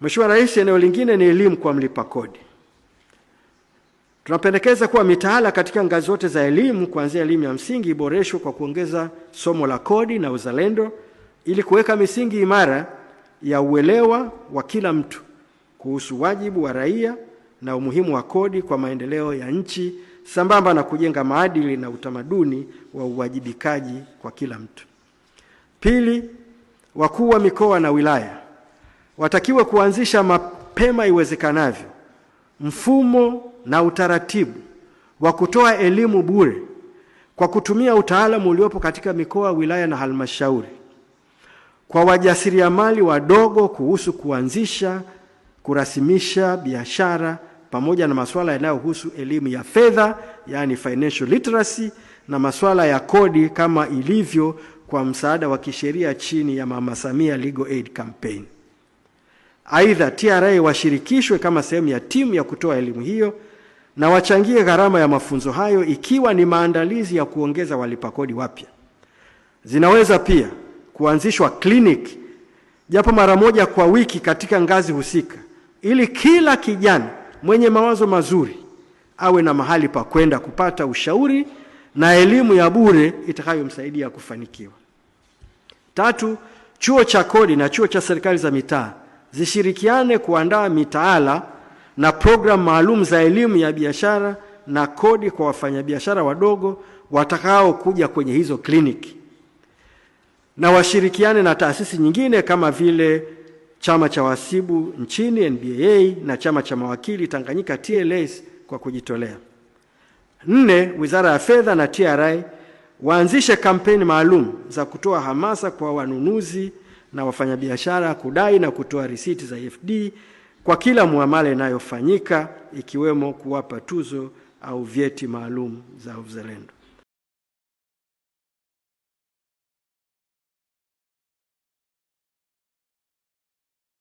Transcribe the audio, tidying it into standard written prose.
Mheshimiwa Rais, eneo lingine ni elimu kwa mlipa kodi. Tunapendekeza kuwa mitaala katika ngazi zote za elimu kuanzia elimu ya msingi iboreshwe kwa kuongeza somo la kodi na uzalendo ili kuweka misingi imara ya uelewa wa kila mtu kuhusu wajibu wa raia na umuhimu wa kodi kwa maendeleo ya nchi, sambamba na kujenga maadili na utamaduni wa uwajibikaji kwa kila mtu. Pili, wakuu wa mikoa na wilaya watakiwa kuanzisha mapema iwezekanavyo mfumo na utaratibu wa kutoa elimu bure kwa kutumia utaalamu uliopo katika mikoa, wilaya na halmashauri kwa wajasiriamali wadogo kuhusu kuanzisha, kurasimisha biashara pamoja na masuala yanayohusu elimu ya fedha, yani financial literacy, na masuala ya kodi kama ilivyo kwa msaada wa kisheria chini ya Mama Samia Legal Aid Campaign. Aidha, TRA washirikishwe kama sehemu ya timu ya kutoa elimu hiyo na wachangie gharama ya mafunzo hayo ikiwa ni maandalizi ya kuongeza walipa kodi wapya. Zinaweza pia kuanzishwa clinic japo mara moja kwa wiki katika ngazi husika ili kila kijana mwenye mawazo mazuri awe na mahali pa kwenda kupata ushauri na elimu ya bure itakayomsaidia kufanikiwa. Tatu, chuo cha kodi na chuo cha serikali za mitaa zishirikiane kuandaa mitaala na program maalum za elimu ya biashara na kodi kwa wafanyabiashara wadogo watakao kuja kwenye hizo kliniki, na washirikiane na taasisi nyingine kama vile chama cha wahasibu nchini NBA na chama cha mawakili Tanganyika TLS kwa kujitolea. 4, Wizara ya Fedha na TRA waanzishe kampeni maalum za kutoa hamasa kwa wanunuzi na wafanyabiashara kudai na kutoa risiti za FD kwa kila muamala inayofanyika, ikiwemo kuwapa tuzo au vyeti maalum za uzalendo.